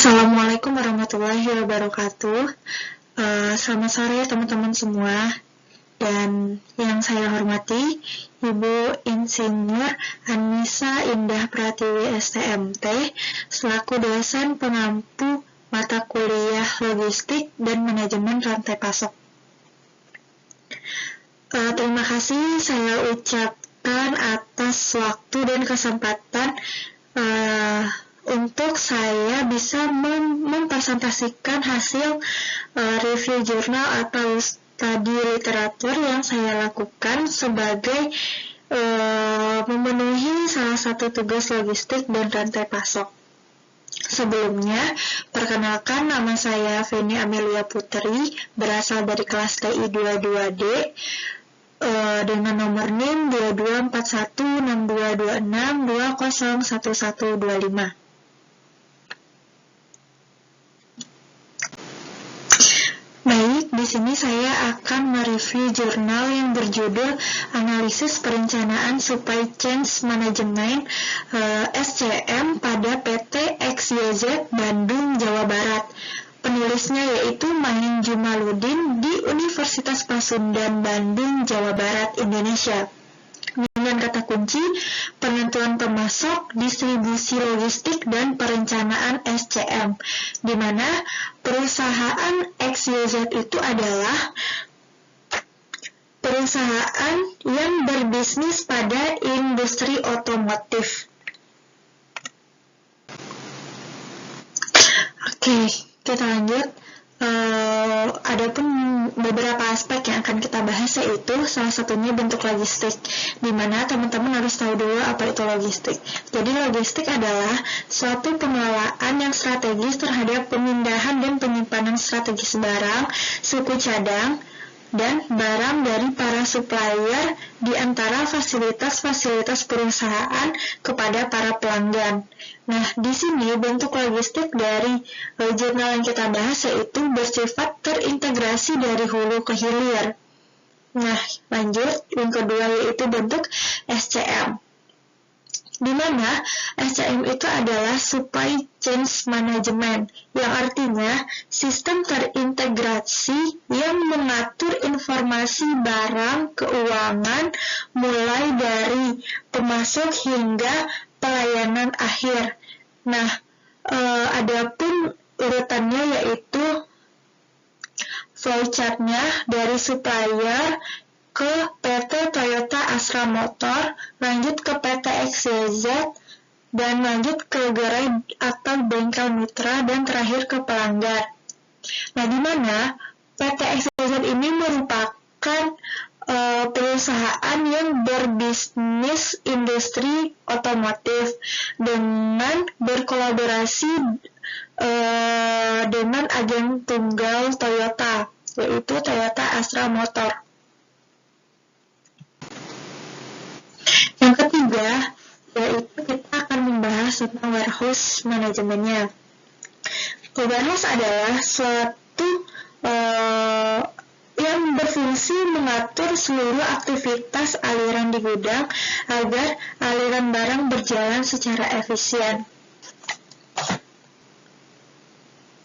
Assalamualaikum warahmatullahi wabarakatuh. Selamat sore teman-teman semua. Dan yang saya hormati, Ibu Insinyur Annisa Indah Pratiwi STMT, selaku dosen pengampu mata kuliah Logistik dan Manajemen Rantai Pasok. Terima kasih saya ucapkan atas waktu dan kesempatan untuk saya bisa mempresentasikan hasil review jurnal atau studi literatur yang saya lakukan sebagai memenuhi salah satu tugas logistik dan rantai pasok. Sebelumnya, perkenalkan nama saya Feni Amelia Putri, berasal dari kelas TI 22D, dengan nomor NIM 22416226201125. Baik, di sini saya akan mereview jurnal yang berjudul Analisis Perencanaan Supply Chain Management SCM pada PT XYZ Bandung, Jawa Barat. Penulisnya yaitu Mahin Jumaludin di Universitas Pasundan Bandung, Jawa Barat, Indonesia. Dengan kata kunci, penentuan pemasok, distribusi logistik, dan perencanaan SCM, di mana perusahaan XYZ itu adalah perusahaan yang berbisnis pada industri otomotif. Oke, kita lanjut. Adapun beberapa aspek yang akan kita bahas yaitu salah satunya bentuk logistik, di mana teman-teman harus tahu dulu apa itu logistik. Jadi logistik adalah suatu pengelolaan yang strategis terhadap pemindahan dan penyimpanan strategis barang, suku cadang, dan barang dari para supplier di antara fasilitas-fasilitas perusahaan kepada para pelanggan. Nah, di sini bentuk logistik dari jurnal yang kita bahas yaitu bersifat terintegrasi dari hulu ke hilir. Nah, lanjut, yang kedua yaitu bentuk SCM, di mana SCM itu adalah Supply Chain Management, yang artinya sistem terintegrasi yang mengatur informasi barang keuangan mulai dari pemasok hingga pelayanan akhir. Nah, adapun urutannya yaitu flowchart-nya dari supplier ke PT Toyota Astra Motor, lanjut ke PT XYZ, dan lanjut ke gerai atau bengkel mitra, dan terakhir ke pelanggan. Nah, di mana PT XYZ ini merupakan perusahaan yang berbisnis industri otomotif dengan berkolaborasi dengan agen tunggal Toyota, yaitu Toyota Astra Motor. Yang ketiga, yaitu kita akan membahas tentang warehouse manajemennya. Warehouse adalah suatu yang berfungsi mengatur seluruh aktivitas aliran di gudang agar aliran barang berjalan secara efisien.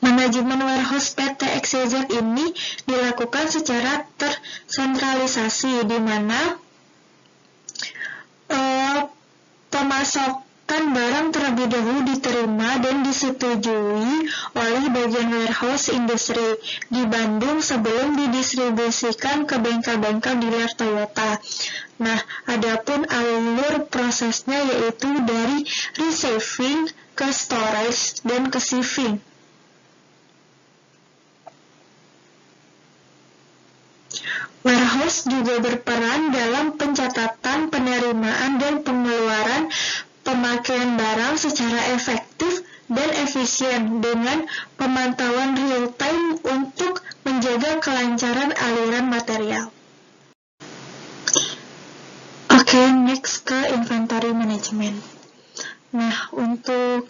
Manajemen warehouse PT XYZ ini dilakukan secara tersentralisasi, di mana pemasakan barang terlebih dahulu diterima dan disetujui oleh bagian warehouse industri di Bandung sebelum didistribusikan ke bengkel-bengkel dealer Toyota. Nah, adapun alur prosesnya yaitu dari receiving ke storage dan ke shipping. Warehouse juga berperan dalam pencatatan, penerimaan, dan pengeluaran pemakaian barang secara efektif dan efisien dengan pemantauan real-time untuk menjaga kelancaran aliran material. Oke, next ke inventory management. Nah, untuk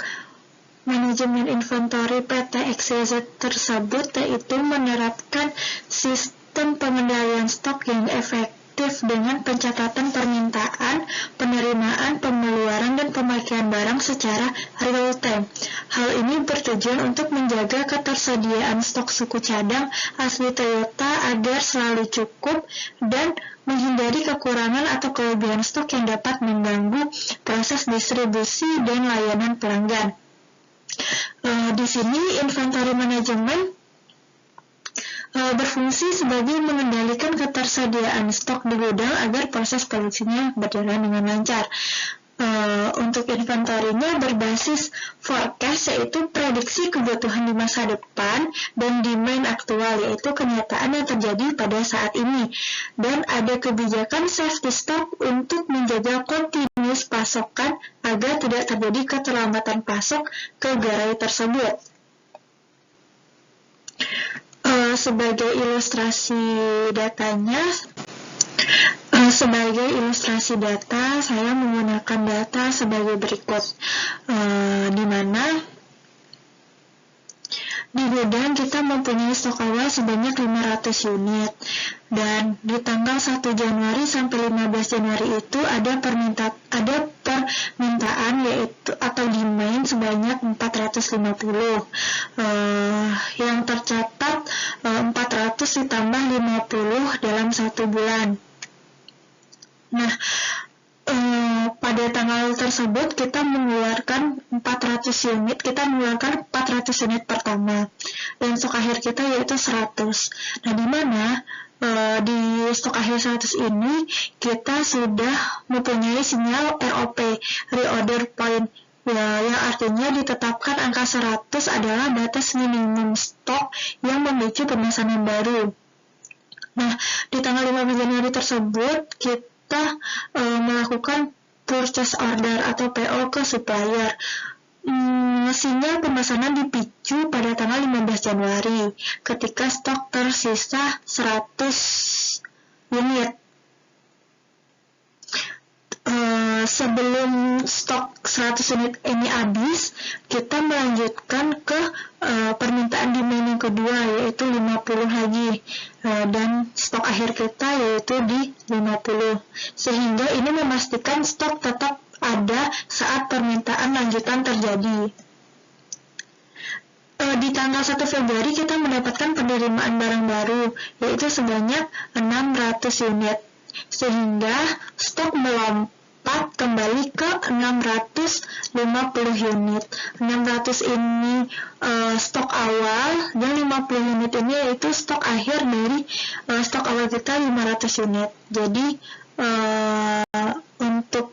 manajemen inventory PT XYZ tersebut yaitu menerapkan sistem pengendalian stok yang efektif efektif dengan pencatatan permintaan, penerimaan, pengeluaran, dan pemakaian barang secara real time. Hal ini bertujuan untuk menjaga ketersediaan stok suku cadang asli Toyota agar selalu cukup dan menghindari kekurangan atau kelebihan stok yang dapat mengganggu proses distribusi dan layanan pelanggan. Di sini inventory management berfungsi sebagai mengendalikan ketersediaan stok di gudang agar proses produksinya berjalan dengan lancar. Untuk inventory-nya berbasis forecast, yaitu prediksi kebutuhan di masa depan, dan demand aktual, yaitu kenyataan yang terjadi pada saat ini. Dan ada kebijakan safety stock untuk menjaga kontinuitas pasokan agar tidak terjadi keterlambatan pasok ke gerai tersebut. Sebagai ilustrasi datanya, sebagai ilustrasi data, saya menggunakan data sebagai berikut, di mana di gudang kita mempunyai stok awal sebanyak 500 unit, dan di tanggal 1 Januari sampai 15 Januari itu ada permintaan yaitu atau demand sebanyak 450, yang tercatat 400 ditambah 50 dalam 1 bulan. Nah, pada tanggal tersebut kita mengeluarkan 400 unit pertama, dan stok akhir kita yaitu 100. Nah, di mana di stok akhir 100 ini kita sudah mempunyai sinyal ROP, reorder point, yang artinya ditetapkan angka 100 adalah batas minimum stok yang memicu pemesanan baru. Nah, di tanggal 15 Januari tersebut kita melakukan purchase order atau PO ke supplier. Sinyal pemesanan dipicu pada tanggal 15 Januari ketika stok tersisa 100 unit. Sebelum stok 100 unit ini habis, kita melanjutkan ke permintaan demand yang kedua, yaitu 50 lagi, dan stok akhir kita yaitu di 50, sehingga ini memastikan stok tetap ada saat permintaan lanjutan terjadi. Di tanggal 1 Februari kita mendapatkan penerimaan barang baru, yaitu sebanyak 600 unit, sehingga stok melompat kembali ke 650 unit. 600 ini stok awal, dan 50 unit ini yaitu stok akhir dari stok awal kita 500 unit. Jadi untuk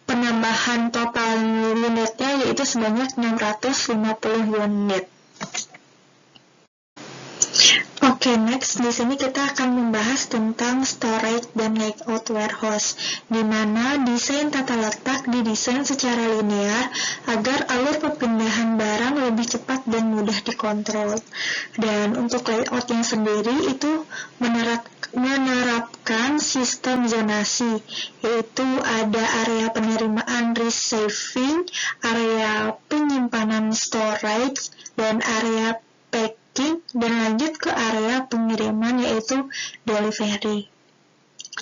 penambahan total unitnya yaitu sebanyak 650 unit. Oke, next di sini kita akan membahas tentang storage dan layout warehouse, di mana desain tata letak didesain secara linear agar alur perpindahan barang lebih cepat dan mudah dikontrol. Dan untuk layoutnya sendiri itu menerapkan sistem zonasi, yaitu ada area penerimaan receiving, area penyimpanan storage, dan area packing, dan lanjut ke area pengiriman yaitu delivery.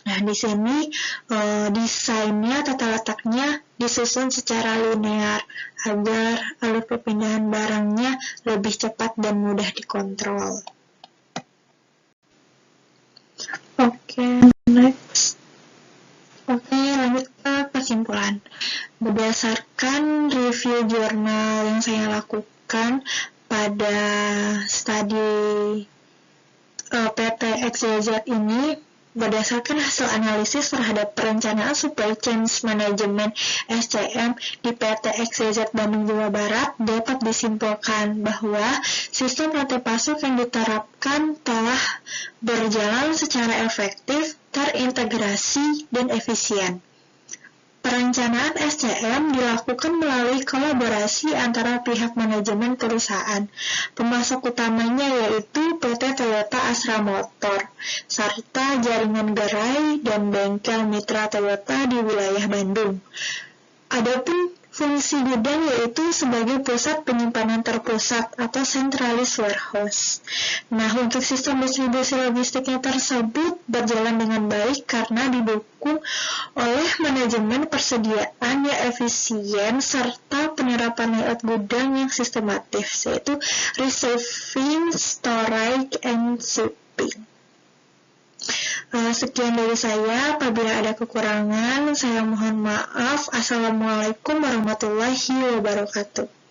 Nah, di sini desainnya, tata letaknya disusun secara linear agar alur perpindahan barangnya lebih cepat dan mudah dikontrol. Oke, next. Oke, lanjut ke kesimpulan. Berdasarkan review jurnal yang saya lakukan pada studi PT XYZ ini, berdasarkan hasil analisis terhadap perencanaan supply chain management SCM di PT XYZ Bandung Jawa Barat, dapat disimpulkan bahwa sistem rantai pasok yang diterapkan telah berjalan secara efektif, terintegrasi, dan efisien. Perencanaan SCM dilakukan melalui kolaborasi antara pihak manajemen perusahaan. Pemasok utamanya yaitu PT Toyota Astra Motor, serta jaringan gerai dan bengkel mitra Toyota di wilayah Bandung. Adapun Fungsi gudang yaitu sebagai pusat penyimpanan terpusat atau centralized warehouse. Nah, untuk sistem distribusi logistiknya tersebut berjalan dengan baik karena didukung oleh manajemen persediaan yang efisien serta penerapan layout gudang yang sistematis, yaitu receiving, storage, and shipping. Sekian dari saya. Apabila ada kekurangan, saya mohon maaf. Assalamualaikum warahmatullahi wabarakatuh.